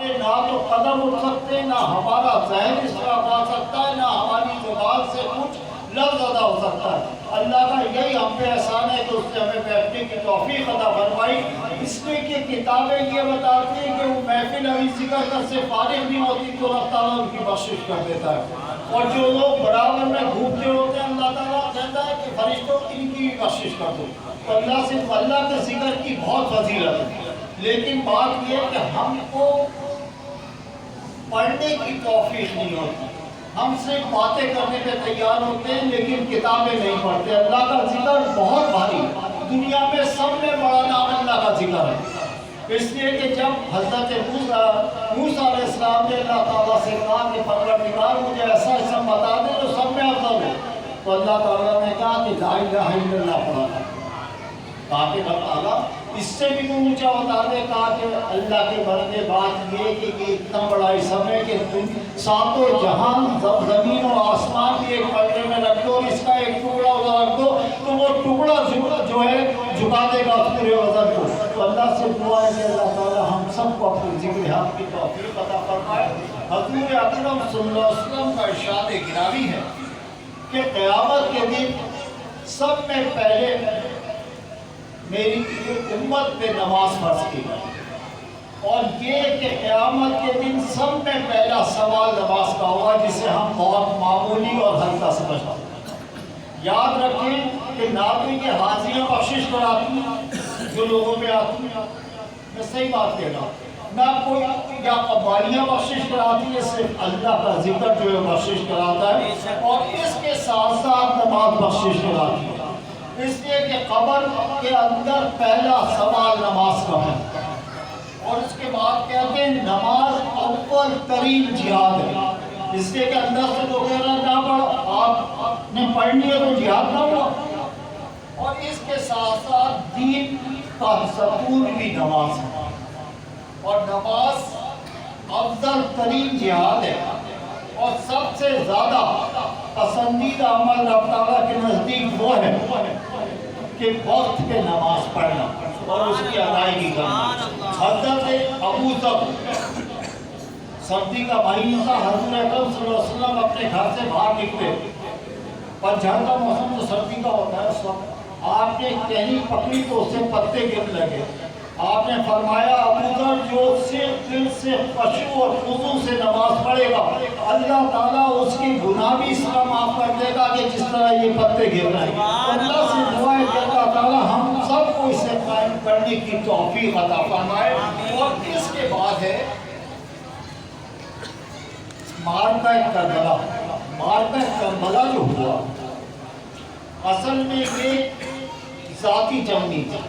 کہ نہ تو قدم اٹھ سکتے، نہ ہمارا ذہن اس طرح پا سکتا ہے، نہ ہماری زبان سے کچھ لفظ ادا ہو سکتا ہے۔ اللہ کا یہی ہم پہ احسان ہے کہ اس نے ہمیں بیٹھنے کی توفیق عطا فرمائی، اس لیے کہ کتابیں یہ بتاتی ہیں کہ وہ محفل ابھی ذکر کر سے فارغ نہیں ہوتی تو اللہ تعالیٰ ان کی بخشش کر دیتا ہے، اور جو لوگ برابر میں گھومتے ہوتے ہیں اللہ تعالیٰ کہتا ہے کہ فرشتوں ان کی بھی بخشش کر دو۔ تو اللہ کے ذکر کی بہت فضیلت ہے، لیکن بات یہ کہ ہم کو پڑھنے کی توفیق نہیں ہوتی، ہم صرف باتیں کرنے پہ تیار ہوتے ہیں لیکن کتابیں نہیں پڑھتے۔ اللہ کا ذکر بہت بھاری، دنیا میں سب میں بڑا نام اللہ کا ذکر ہے، اس لیے کہ جب حضرت موسیٰ علیہ السلام نے اللہ تعالیٰ سے کہا کہ پروردگار مجھے ایسا اسم بتا دے جو سب میں افضل ہو، تو اللہ تعالیٰ نے کہا کہ لا الہ الا اللہ پڑھا تھا، کہا کہ اللہ تعالیٰ اس سے بھی تو اونچا بتا دے، کہا کہ اللہ کے بارے میں بات یہ کہ یہ اتنا بڑا اسم ہے کہ تم ساتوں جہان زمین و آسمان بھی ایک پلڑے میں رکھ دو، اس کا ایک ٹکڑا ادھر رکھ دو تو وہ ٹکڑا جو ہے جھکا دے گا پورے وزن کو۔ تو اللہ سے دعا ہے کہ اللہ تعالیٰ ہم سب کو اپنے ذکر حق کی توفیق عطا فرمائے۔ حضور اکرم صلی اللہ علیہ وسلم کا ارشاد گرامی ہے کہ قیامت کے دن سب میں پہلے میری امت پہ نماز فرض کی گئی، اور یہ کہ قیامت کے دن سب میں پہلا سوال نماز کا ہوگا جسے ہم بہت معمولی اور ہلکا سمجھتے ہیں۔ یاد رکھیں کہ نہ تو یہ حاضریاں بخشش کراتی ہیں جو لوگوں میں آتی ہیں، میں صحیح بات کہہ رہا ہوں، نہ کوئی یا قوالیاں بخشش کراتی ہے، صرف اللہ کا ذکر جو ہے بخشش کراتا ہے، اور اس کے ساتھ ساتھ نماز بخشش کراتی ہے، اس لیے کہ قبر کے اندر پہلا سوال نماز کا ہے، اور اس کے بعد کہتے ہیں نماز اول ترین جہاد ہے، اس لیے کہ اندر سے تو کہہ رہا نہ پڑھو، آپ نے پڑھنی ہے تو جہاد نہ ہوا، اور اس کے ساتھ ساتھ دین کا ستون بھی نماز ہے، اور نماز افضل ترین جہاد ہے، اور سب سے زیادہ پسندیدہ عمل رب تعالیٰ کے نزدیک وہ ہے کہ وقت پہ نماز پڑھنا اور اس کی ادائیگی کرنا۔ حضرت ابو ذر سردی کا مہینہ تھا، حضور اکرم صلی اللہ علیہ وسلم اپنے گھر سے باہر نکلے، پتجھڑ کا موسم تو سردی کا ہوتا ہے، اس وقت آپ نے ٹہنی پکڑی تو اس سے پتے گر لگے، آپ نے فرمایا ابو ذر جو صرف دل سے خشوع اور خضوع سے نماز پڑھے گا اللہ تعالیٰ اس کی گناہ بھی اس طرح معاف کر دے گا کہ جس طرح یہ پتے گر رہے ہیں۔ اللہ سے دعا ہے کہ اللہ تعالیٰ ہم سب کو اسے قائم کرنے کی توفیق عطا فرمائے۔ اور اس کے بعد ہے معرکہ کربلا۔ معرکہ کربلا جو ہوا اصل میں یہ ذاتی جنگ نہیں تھی،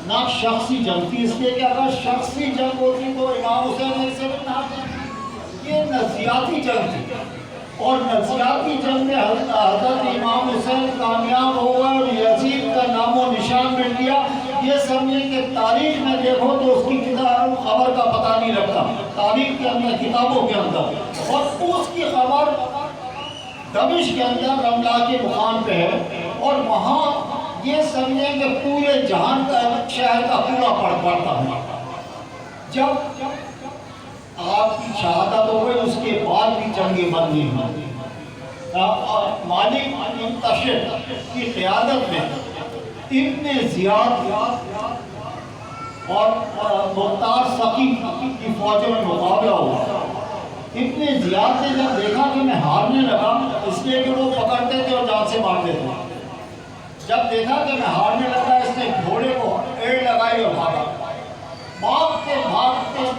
نہ شخصی جنگ تھی، اس لیے کہ اگر شخصی جنگ ہوتی تو امام حسین علیہ السلام نہ ہوتے، یہ نظریاتی جنگ تھی، اور نظریاتی جنگ میں حضرت امام حسین کامیاب ہو گئے اور یزید کا نام و نشان مٹ گیا۔ یہ سمجھیں کہ تاریخ میں دیکھو تو اس کی کتاب خبر کا پتہ نہیں لگتا، تاریخ کے اندر کتابوں کے اندر، اور اس کی خبر دمشق کے اندر رملہ کے مقام پہ ہے، اور وہاں یہ سمجھیں کہ پورے جہان کا شہر کا پورا پڑتا ہے۔ جب آپ کی شہادت ہو گئی اس کے بعد بھی جنگیں بند نہیں ہوئی، مالک منتشر کی قیادت میں ابن زیاد اور مختار سقی کی فوجوں میں مقابلہ ہوا۔ ابن زیاد نے جب دیکھا کہ میں ہارنے لگا، اس لیے کہ وہ پکڑتے تھے اور جان سے مارتے تھے، جب دیکھا کہ میں ہارنے لگا اس نے گھوڑے کو ایڑ لگائی اور بھاگا، بھاگتے بھاگتے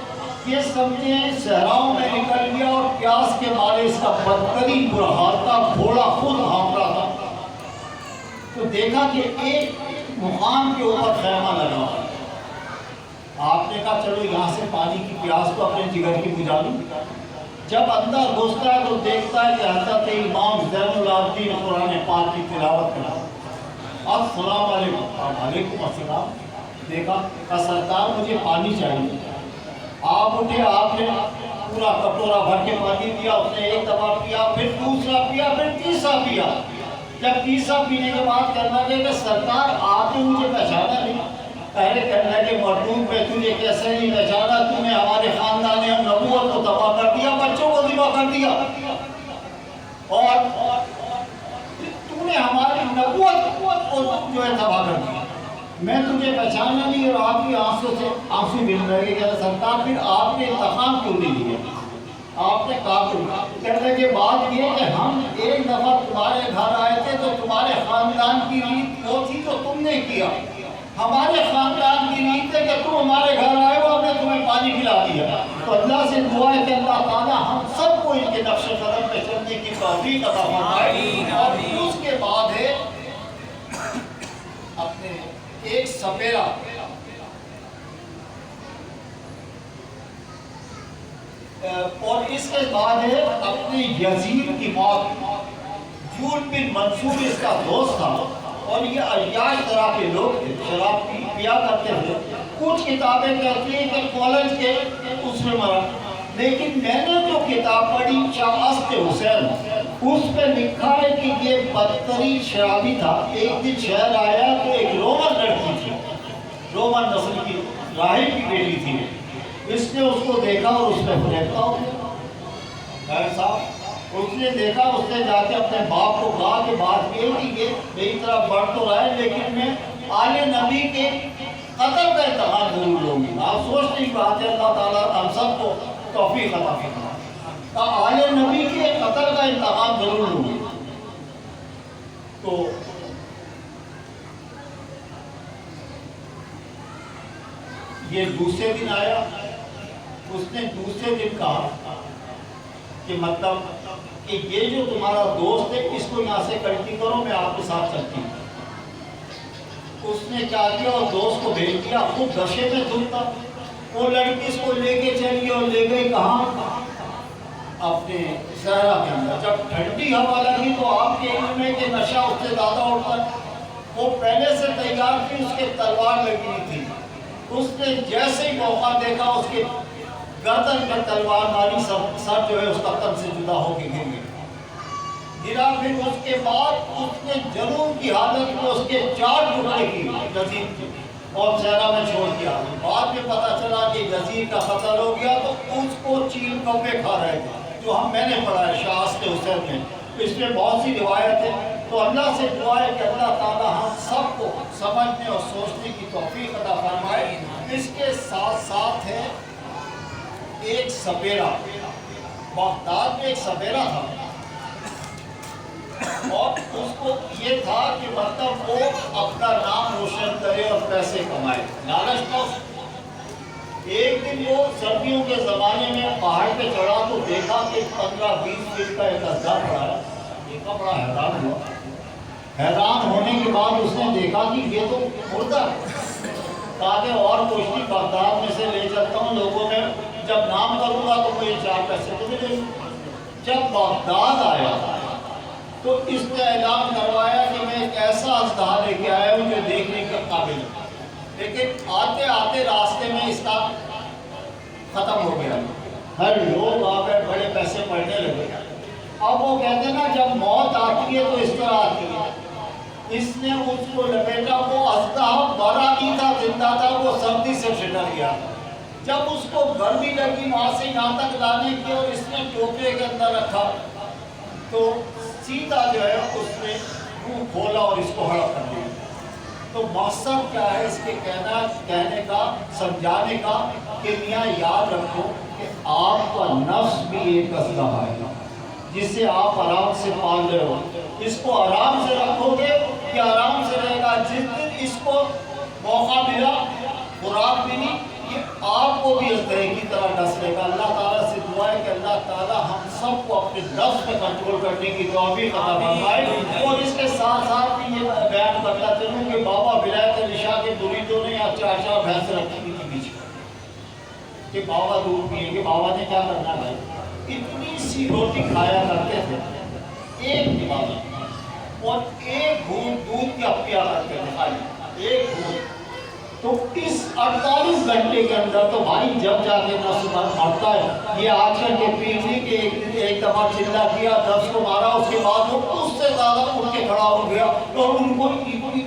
یہ سمجھیں صحراؤں میں نکل گیا، اور پیاس کے مارے اس کا بدترین برا حال تھا، گھوڑا خود ہانپ رہا تھا، تو دیکھا کہ ایک مقام کے اوپر خیمہ لگا، آپ نے کہا چلو یہاں سے پانی کی پیاس کو اپنے جگر کی بجھا لوں۔ جب اندر گھستا ہے تو دیکھتا ہے کہ حضرت امام زین العابدین قرآن پاک کی تلاوت کرا۔ السلام علیکم، وعلیکم السلام، دیکھا کہ سرکار مجھے پانی چاہیے۔ آپ اٹھے، آپ نے پورا کٹورا بھر کے پانی دیا، اس نے ایک دفعہ پیا، پھر دوسرا پیا، پھر تیسرا پیا۔ جب تیسرا پینے کے بعد کہنا لگے کہ سرکار آپ نے مجھے پہچانا نہیں۔ پہلے کہنا کہ مردود میں تجھے کیسے نہیں پہچانا، تو نے ہمارے خاندان ہم کر دیا اور تو نے ہماری نبوت کو جو ہے تباہ کر دیا. میں تجھے پہچانا نہیں. اور آپ کی آنکھوں سے آنسو گر رہے کہ سرکار پھر آپ نے انتقام کیوں نہیں لیا؟ آپ نے کہا کہنے کے بعد یہ کہ ہم ایک دفعہ تمہارے گھر آئے تھے تو تمہارے خاندان کی ریت وہ تھی جو تم نے کیا. ہمارے خاندان کی ریت ہے کہ تم ہمارے گھر آئے ہو ہم نے تمہیں پانی پلا دیا. تو اللہ سے دعا ہے کہ اللہ تعالیٰ ہم سب کو ان کے نقش قدم پہ چلنے کی توفیق عطا فرمائے. اور اس کے بعد ہے اپنے ایک سپیرا اور اس کے بعد ہے اپنے یزید کی موت. جود بن منصور اس کا دوست تھا اور یہ عیاش طرح کے لوگ تھے, شراب پیا کرتے تھے. کچھ کتابیں کہتی ہیں کہ کالج کے اس میں مرا, لیکن میں نے جو کتاب پڑھی شاہست حسین اس پہ لکھا ہے کہ یہ بدترین شرابی تھا. ایک دن شہر آیا تو ایک رومن لڑکی تھی, رومن نسل کی راہب کی بیٹی تھی. اس نے اس کو دیکھا اور اس پہ پھینکتا ہو گیا. صاحب اس نے دیکھا, اس نے جا کے اپنے باپ کو کہا کہ بات یہ کہ یہ میری طرح بڑھ تو رہا ہے لیکن میں آل نبی کے قتل کا انتخاب ضرور لوں گی. آپ سوچتے ہی بات ہے, اللہ تعالیٰ ہم سب کو توفیق عطا فرمائے. آل نبی کے قتل کا انتخاب ضرور لوں گی. تو یہ دوسرے دن آیا. اس نے دوسرے دن کہا کہ مطلب کہ یہ جو تمہارا دوست ہے اس کو یہاں سے کٹی کرو, میں آپ کے ساتھ چلتی ہوں. اس نے کیا کیا اور دوست کو بھیج دیا, خود گشے میں دھلتا. وہ لڑکی اس کو لے کے چلی اور لے گئی کہاں, اپنے صحرا کے اندر. جب ٹھنڈی ہوا لگی تو آپ کے علم میں کہ نشہ اس سے زیادہ اٹھتا ہے. وہ پہلے سے تیار تھی, اس کے تلوار لگی تھی. اس نے جیسے ہی موقع دیکھا اس کے گردن پر تلوار ماری, سر جو ہے اس کا تن سے جدا ہو کے گرا. پھر اس کے بعد اس نے جنون کی حالت میں اس کے 4 ٹکڑے کی یزید کی اور صحرا میں چھوڑ دیا. بعد میں پتا چلا کہ یزید کا قتل ہو گیا تو اس کو چیل کوے کھا رہے تھے, جو میں نے پڑھا ہے شاہست حسین میں. اس میں بہت سی روایت ہے. تو اللہ سے دعا ہے کہ اللہ تعالیٰ ہم سب کو سمجھنے اور سوچنے کی توفیق عطا فرمائے. اس کے ساتھ ساتھ ہے ایک سپیرا. بغداد میں ایک سپیرا تھا اور اس کو یہ تھا کہ مطلب وہ اپنا نام روشن کرے اور پیسے کمائے, لالچ تھا. ایک دن وہ سردیوں کے زمانے میں پہاڑ پہ چڑھا تو دیکھا کہ 15-20 فٹ کا ایک اژدہا پڑا ہے. دیکھا, بڑا حیران ہوا. حیران ہونے کے بعد اس نے دیکھا کہ یہ تو مردہ ہے. کہا کہ اور کچھ نہیں, بغداد میں سے لے چلتا ہوں, لوگوں میں جب نام کروں گا تو مجھے 4 پیسے تو ملیں گے. جب بغداد آیا تو اس نے اعلان کروایا کہ میں ایک ایسا اژدہا لے کے آیا ہوں جو دیکھنے کے قابل ہے. لیکن آتے آتے راستے میں اس کا ختم ہو گیا. ہر لوگ آ کر بڑے پیسے پڑھنے لگے. اب وہ کہتے ہیں نا جب موت آتی ہے تو اس طرح آتی ہے. اس نے اس کو لپیٹا. وہ اژدہا بڑا نہیں تھا, زندہ تھا, وہ سردی سے ٹھنڈر گیا. جب اس کو گرمی لگی وہاں سے یہاں تک لانے کی اور اس نے ٹوکرے کے اندر رکھا تو سیدھا جو ہے اس نے منہ کھولا اور اس کو ہڑپ کر دیا. تو مقصد کیا ہے اس کے کہنے کا, سمجھانے کا کہ میاں یاد رکھو کہ آپ کا نفس بھی ایک اژدہا ہے جسے آپ آرام سے پال رہے ہو. اس کو آرام سے رکھو گے کہ آرام سے رہے گا. جس دن اس کو موقع ملا, خوراک ملی, یہ آپ کو بھی اس طرح کی طرح ڈس لے گا. اللہ تعالیٰ سے دعا ہے کہ اللہ تعالیٰ ہم سب کو اپنے نفس پہ کنٹرول کرنے کی توفیق عطا فرمائے. اور اس کے ساتھ ساتھ یہ بیان کرتا چلوں کہ بابا ولایت علی شاہ کے مریدوں نے یہاں 4 بھینس رکھی ہوئی تھی بیچ میں کہ بابا دودھ پیے. کہ بابا نے کیا کرنا بھائی, اتنی سی روٹی کھایا کرتے تھے, ایک نماز اور ایک گھونٹ دودھ کیا پیا کرتے تھے, خالی ایک گھونٹ. تو اس 48 گھنٹے کے اندر تو بھائی جب جا کے نفس مرتا ہے. یہ آج کل کے پیڑھی کے ایک دفعہ چلا کیا, 10 کو مارا, اس کے بعد وہ اس سے زیادہ اٹھ کے کھڑا ہو گیا اور ان کو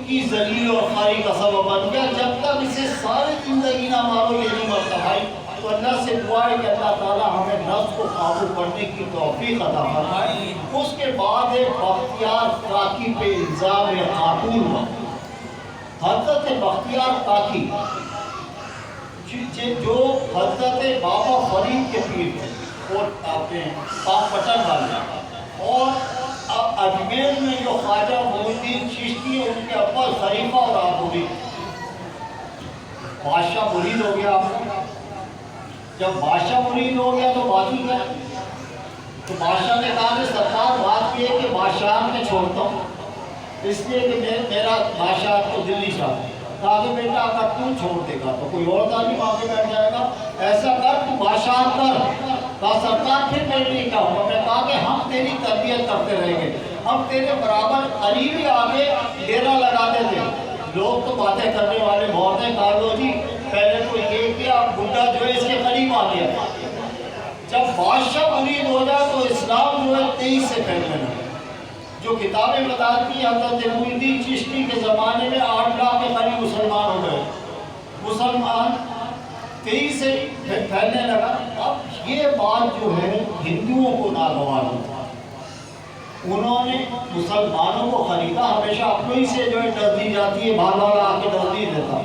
کی ذلیل اور خاری کا سبب بن گیا. جب تک اسے ساری زندگی نہ مارو یہ نہیں مرتا بھائی. تو اللہ سے دعا ہے کہ اللہ تعالیٰ ہمیں نفس نفس کو قابو کرنے کی توفیق عطا فرمائے۔ اس کے بعد ایک بختیار کاکی پہ الزام خاتون ہوا۔ حضرت بختیار کاکی جو حضرت بابا فرید کے پیر تھے اور پاپٹن والے، اور اب اجمیر میں جو خواجہ معین الدین چشتی ہے ان کے ابا خلیفہ اور آپ مرید۔ بادشاہ مرید ہو گیا آپ کو، جب بادشاہ مرید ہو گیا تو باقی کیا؟ تو بادشاہ نے کہا کہ سرکار بات یہ ہے کہ بادشاہ میں چھوڑتا ہوں، اس لیے کہ میرا بادشاہ کو دلی چاہتا ہے۔ کہا کہ بیٹا اگر تو چھوڑ دے گا تو کوئی اور تعلیم آگے بیٹھ جائے گا، ایسا کر تو بادشاہ کر۔ کہا سرکار پھر میرے لیے کیا ہوگا؟ میں کہا کہ ہم تیری تربیت کرتے رہیں گے، ہم تیرے برابر قریبی آگے ڈیرا لگاتے تھے۔ لوگ تو باتیں کرنے والے بہت ہیں، کہا لو جی پہلے تو یہ کیا بڈھا جو ہے اس کے قریب آ گیا۔ جب بادشاہ مرید ہو جائے تو اسلام جو ہے 23 سے پھیلنے لگا۔ جو کتابیں بتاتی ہیں حضرت معین الدین چشتی کے زمانے میں 8 لاکھ کے قریب مسلمان ہو گئے، مسلمان 23 سے پھیلنے لگا۔ اب یہ بات جو ہے ہندوؤں کو ناگوار ہوتا، انہوں نے مسلمانوں کو خریدا، ہمیشہ اپنے ہی سے جو ہے ڈر دی جاتی ہے، بھالا آ کے ڈر دی دیتا،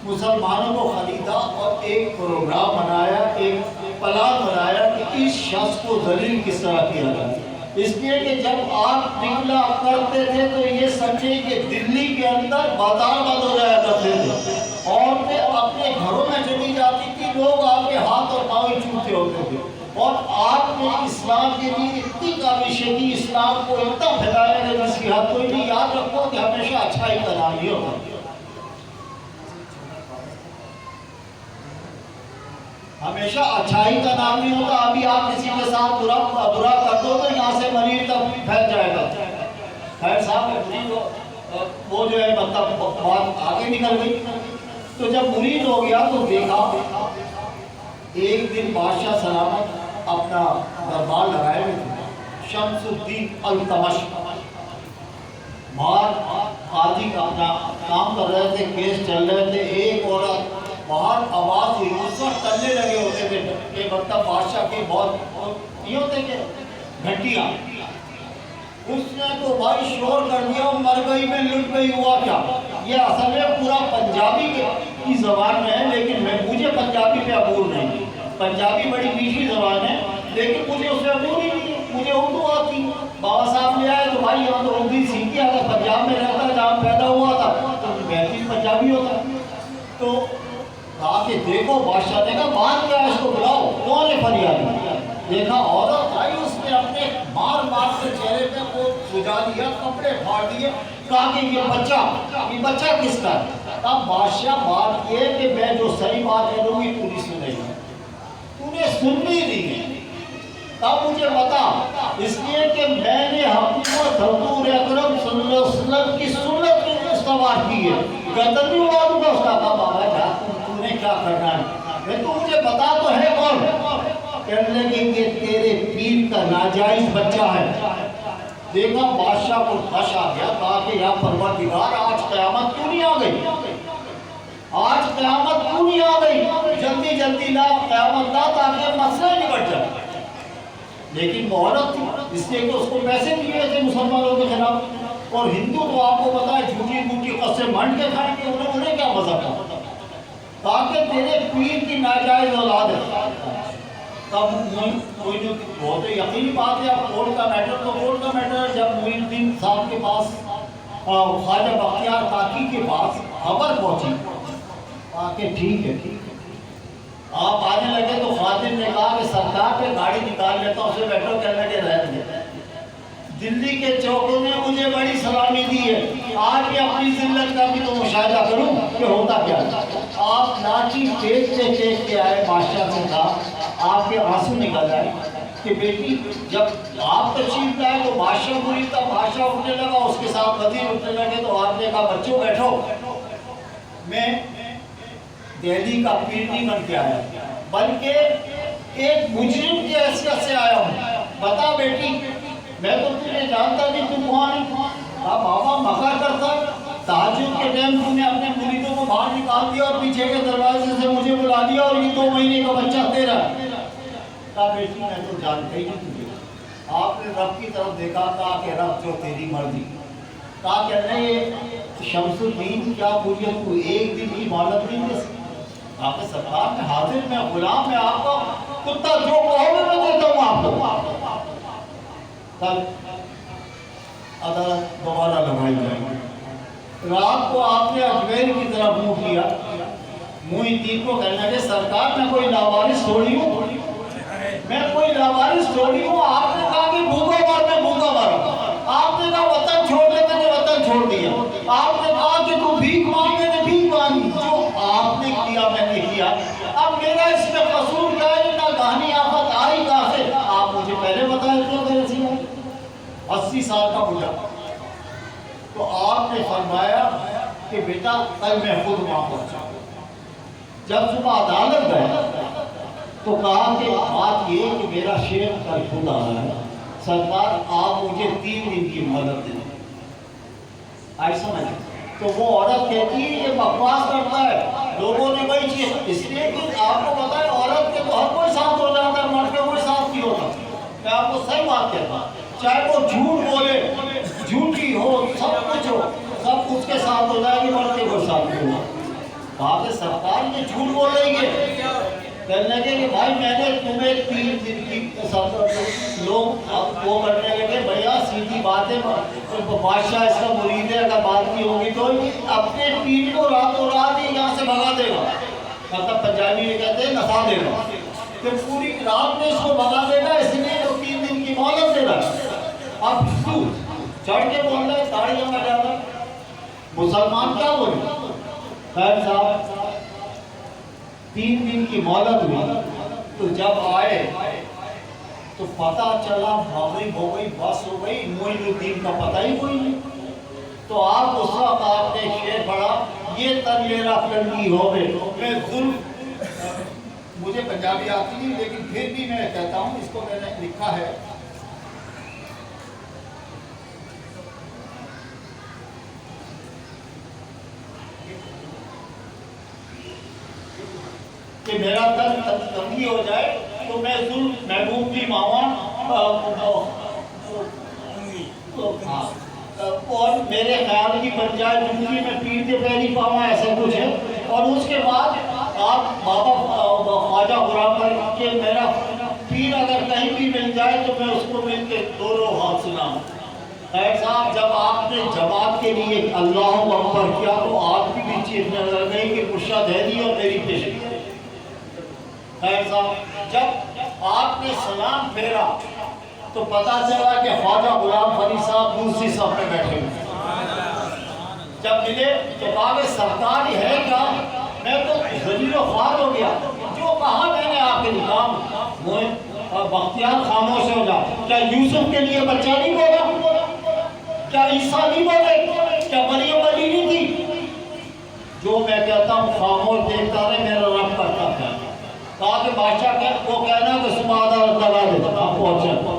مسلمانوں کو خریدا اور ایک پروگرام بنایا، ایک پلان بنایا کہ اس شخص کو ذلیل کس طرح کیا جائے۔ اس لیے کہ جب آپ نکلا کرتے تھے تو یہ سمجھے کہ دلی کے اندر بازار بند ہو جایا کرتے تھے، عورتیں اپنے گھروں میں چلی جاتی تھی، لوگ آپ کے ہاتھ اور پاؤں چومتے ہوتے تھے، اور آپ نے اسلام کے لیے اتنی کاوش ہے کہ اسلام کو اتنا پھیلایا ہے جس کی حد کوئی نہیں۔ یاد رکھو کہ ہمیشہ اچھائی کا نام ہی ہوتا ہے، ہمیشہ اچھائی کا نام نہیں ہوتا۔ ابھی آپ کسی کے ساتھ برا کر دو تو یہاں سے مریض تک پھیل جائے گا۔ خیر صاحب وہ جو ہے مطلب بات آگے نکل گئی۔ تو جب مرید ہو گیا تو دیکھا ایک دن بادشاہ سلامت اپنا دربار لگائے ہوئے تھے، شمس الدین التمش باہر قاضی کا اپنا کام کر رہے تھے، کیس چل رہے تھے، ایک عورت باہر آواز ہوئی، اس وقت تلنے لگے ہوتے تھے کہ مطلب بادشاہ کے بہت یہ ہوتے کہ گھنٹیاں، اس نے تو بھائی شور کر دیا، مر گئی میں لٹ گئی، ہوا کیا؟ یہ اصل میں پورا پنجابی کی زبان میں ہے، لیکن مجھے پنجابی پہ عبور نہیں، پنجابی بڑی میٹھی زبان ہے لیکن مجھے اس پہ عبور ہی نہیں، مجھے اردو آتی۔ بابا صاحب لے آئے تو بھائی یہاں تو اردو سیکھی، اگر پنجاب میں رہتا جہاں پیدا ہوا تھا تو بہترین پنجابی ہوتا۔ تو کہا کہ دیکھو، بادشاہ نے کہا بات کیا ہے، اس کو بلاؤ، کون ہے فریادی؟ دیکھا عورت آئی، اس نے اپنے مار کے چہرے پہ وہ سجا دیا، کپڑے پھاڑ دیے، کہا کہ یہ بچہ کس کا ہے؟ اب بادشاہ بات یہ کہ میں جو صحیح بات ہے وہ تو نہیں سنے گی، تو نے سننی نہیں، تب مجھے بتا، اس لیے کہ میں نے حکومت حضور اکرم صلی اللہ علیہ وسلم کی سنت میں استوار کی ہے، گردن نہیں اڑا دوں گا۔ اس کا کہا بابا جا تو نے کیا کرنا ہے، میں تو مجھے بتا تو ہے کون؟ کہنے لگے کہ تیرے پیر کا ناجائز بچہ ہے۔ دیکھا بادشاہ کو خش آ گیا، کہا کہ یا پروردگار آج قیامت کیوں نہیں آ گئی، آج قیامت کیوں نہیں آ گئی، جلدی جلدی لا قیامت لا تاکہ مسئلہ نبٹ جائے۔ لیکن مہلت تھی، اس لیے کہ اس کو پیسے دیے تھے مسلمانوں کے خلاف، اور ہندو تو آپ کو پتا ہے جھوٹی موٹی قسم منڈ کے کھائیں گے، انہیں کیا مزہ تھا، تاکہ تیرے پیر کی ناجائز اولاد ہے۔ تب کوئی جو بہت یقینی بات ہے، اب کورٹ کا میٹر تو کورٹ کا میٹر ہے۔ جب معین الدین صاحب کے پاس خواجہ بختیار کاکی کے پاس خبر پہنچی، کہا کہ ٹھیک ہے آپ آنے لگے، تو خادم نے کہا کہ سرکار پہ گاڑی نکال لیتا ہوں، اسے بیٹھو، کہنے لگے رہنے دے، دلی کے چوکوں نے مجھے بڑی سلامی دی ہے، آج بھی اپنی ذلت کا بھی تو مشاہدہ کروں کہ ہوتا کیا ہے۔ آپ لاٹھی ٹیکتے کے آئے، بادشاہ نے کہا، آپ کے آنسو نکل آئے کہ بیٹی جب آپ تشریف لائے تو بادشاہ مرید تھا، بادشاہ اٹھنے لگا، اس کے ساتھ وزیر اٹھنے لگے، تو آپ نے کہا بچوں بیٹھو، میں دہلی کا پیر نہیں بن کے آیا بلکہ ایک مجرم کی حیثیت سے آیا ہوں، بتا بیٹی میں تو تجھے جانتا نہیں، تم کون ہے؟ کہا بابا مکر کرتا، تہجد کے ٹائم تم نے اپنے مریدوں کو باہر نکال دیا اور پیچھے کے دروازے سے مجھے بلا دیا، اور یہ 2 مہینے کا بچہ تیرا۔ کہا بیٹی میں تو جانتا ہی نہیں تجھے. آپ نے رب کی طرف دیکھا, کہا کہ رب جو تیری مرضی. کہا کہ نہیں شمس الدین کیا مجھے تو ایک دن کی مہلت نہیں دے سکتی. آپ کے سرکار میں حاضر میں غلام میں آپ کا کتا جو کہو میں دیتا ہوں آپ کو. کل عدالت دوبارہ لگائی جائے. رات کو آپ نے اجمیر کی طرف منہ کیا. محی الدین کو کہنے لگے سرکار میں کوئی لاوارث تھوڑی ہوں, میں کوئی لاوارث تھوڑی ہوں. آپ نے کہا کہ بھوکا مار میں بھوکا مارا. آپ نے کہا وطن چھوڑ دے, میں نے وطن چھوڑ دیا. آپ نے کہا کہ تو بھیک مانگ, میں نے بھیک مانگی. جو آپ نے کیا میں نے کیا. اب میرا اس میں قصور کیا ہے؟ نہ کہانی آفت آئی کہاں سے؟ آپ مجھے پہلے بتائے تو میرے سی 80 سال کا بڑھا. تو آپ نے فرمایا کہ بیٹا کل میں خود وہاں پہنچا. جب صبح عدالت گئے تو کہا کہ بات یہ کہ میرا شیخ کل خود آ رہا ہے, سرکار آپ مجھے 3 دن کی مہلت دیں. آئی سمجھ؟ تو وہ عورت کہتی ہے یہ بکواس کرتا ہے. لوگوں نے وہی چیز, اس لیے کہ آپ کو پتا ہے عورت کے تو ہر کوئی ساتھ ہو جاتا ہے, مرد کے کوئی ساتھ نہیں ہوتا. میں آپ کو صحیح بات کہتا ہوں, چاہے وہ جھوٹ بولے, جھوٹی ہو, سب کچھ ہو, سب اس کے ساتھ ہو جائے گی, مرد کے کوئی ساتھ نہیں ہوگا. وہاں پہ سرکار یہ جھوٹ بول رہی ہے. کہنے لگے کہ بھائی میں نے تمہیں 3 دن کی لوگ اب وہ کرنے لگے بھیا سیدھی بات ہے, بادشاہ اس کا مرید ہے, اگر بات کی ہوگی تو اپنے پیٹ کو راتوں رات ہی یہاں سے بھگا دے گا. مطلب پنجابی میں کہتے ہیں نسا دے گا, کہ پوری رات میں اس کو بھگا دے گا, اس لیے وہ 3 دن کی مہلت دے رہا ہے. اب تو چڑھ کے بول رہے تاڑیاں بجا رہا, مسلمان کیا بولے؟ خیر صاحب 3 دن کی مہلت ہوئی. تو جب آئے تو پتہ چلا مغرب ہو گئی, بس ہو گئی, محی الدین کا پتہ ہی کوئی نہیں. تو آپ اس وقت آپ نے شعر پڑھا, یہ تن میرا کنگی ہو گئے میں ظلم. مجھے پنجابی آتی نہیں لیکن پھر بھی میں کہتا ہوں, اس کو میں نے لکھا ہے. کہ میرا تن تنگی ہو جائے تو میں ظلم محبوب کی ماما اور میرے خیال کی بن جائے جنگی میں پیر کے پہلی پاوا, ایسا کچھ ہے. اور اس کے بعد آپ بابا خواجہ غلام کے میرا پیر اگر کہیں بھی مل جائے تو میں اس کو مل کے دونوں ہاتھ سناؤں. خیر صاحب جب آپ نے جماعت کے لیے اللہ اکبر کیا تو آپ کی بھی چیز نظر گئی کہ مرشد ہیدی اور میری پیشی. خیر صاحب جب آپ نے سلام پھیرا تو پتا چلا کہ خواجہ غلام فرید صاحب دوسری صف میں بیٹھے ہوئے. جب ملے تو کہا کہ سرکار ہے کیا؟ میں تو ذلیل و خوار ہو گیا. جو کہا میں نے آپ کے نکام بختیار خاموش ہو جا. کیا یوسف کے لیے بچہ نہیں بولا؟ کیا عیسیٰ نہیں بولے؟ کیا مریم علی نہیں تھی؟ جو میں کہتا ہوں خاموش دیکھتا رہے, میرا رب کرتا تھا. کہا کہ بادشاہ کو کہنا کہ صبح عدالت لگا دے, آپ پہنچے.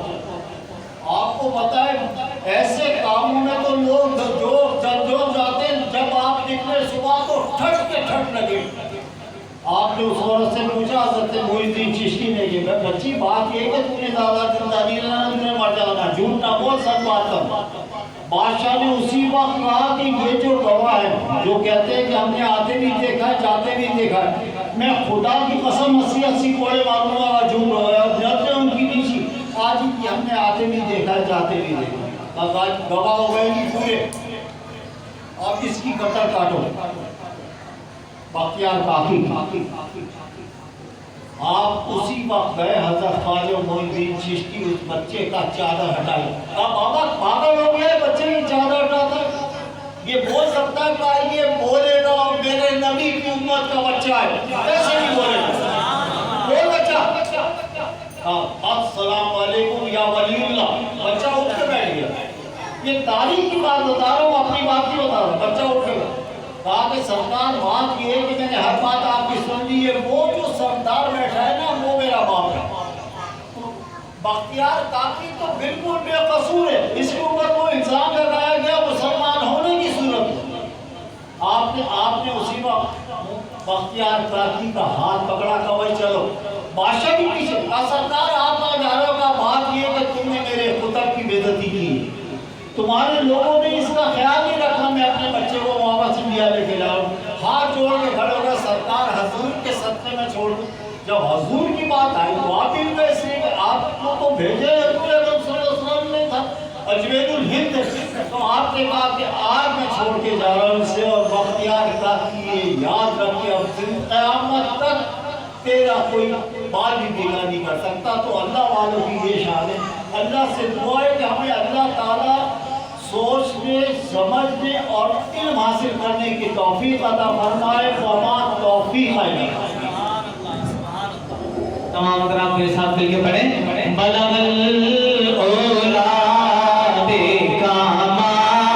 آپ کو پتا ہے ایسے کاموں میں تو لوگ جو جاتے ہیں, جب آپ نکلے صبح تو ٹھٹ کے ٹھٹ لگے. آپ نے اس عورت سے پوچھا حضرت محی الدین چشتی نے کہ بچی بات یہ کہ تو نے دادا زندگی میں مر جانا, جھوٹ نہ بول, سچ بات کر. بادشاہ نے اسی وقت کہا کہ یہ جو گواہ ہے جو کہتے ہیں کہ ہم نے آتے بھی دیکھا ہے جاتے بھی دیکھا ہے, میں خدا کی قسم 80 کوڑے ماروں گا جھوٹ ہو گیا. جاتے ان کی نیچی آج ہی ہم نے آتے بھی دیکھا ہے جاتے بھی دیکھا. گواہ ہو گئے گی پورے. اب اس کی قطر کاٹو. بختیار کاکی آپ اسی وقت گئے, حضرت خواجہ محی الدین چشتی اس بچے کا چادر ہٹائی. اب بابا پاگل ہو گیا, بچے کی چادر ہٹاتا ہے. یہ بول سکتا ہے کہ یہ بولے گا میرے نبی کی امت کا بچہ ہے, ایسے نہیں بولے گا کوئی بچہ. السلام علیکم یا ولی اللہ, بچہ اٹھ کے بیٹھ گیا. یہ تاریخ کی بات بتا رہا ہوں, اپنی بات نہیں بتا رہا. بچہ اٹھ گیا. کہا کہ سرکار بات یہ ہے کہ میں نے ہر بات آپ کی سن لی ہے, وہ جو سردار بیٹھا ہے نا وہ میرا باپ ہے. بختیار کاکی تو بالکل بے قصور ہے, اس کے اوپر وہ الزام لگایا گیا مسلمان ہونے کی صورت میں. آپ نے اسی وقت بختیار کاکی کا ہاتھ پکڑا کہ بھائی چلو. بادشاہ بھی پیچھے کہا سرکار تمہارے لوگوں نے اس کا خیال نہیں رکھا میں اپنے بچے کو واپس انڈیا لے کے جاؤں. ہاتھ جوڑ کے کھڑے ہو گئے سرکار حضور کے صدقے میں چھوڑ دوں. جب حضور کی بات آئی تو آپ ہی میں اس لیے آپ کو تو بھیجے حضور اکرم صلی اللہ علیہ وسلم نے تھا اجمیر الہند. تو آپ نے کہا کہ آج میں چھوڑ کے جا رہا ہوں اسے اور بختیار کا یہ یاد رکھ کے اب قیامت تک تیرا کوئی بال بھی بگا نہیں کر سکتا. تو اللہ والوں کی یہ شان ہے. اللہ سے دعا ہے کہ ہمیں اللہ تعالیٰ سوچنے سمجھنے اور علم حاصل کرنے کی توفیق عطا فرمائے. وما توفیق ہے. تمام اگر آپ میرے ساتھ مل کے پڑھیں بلغ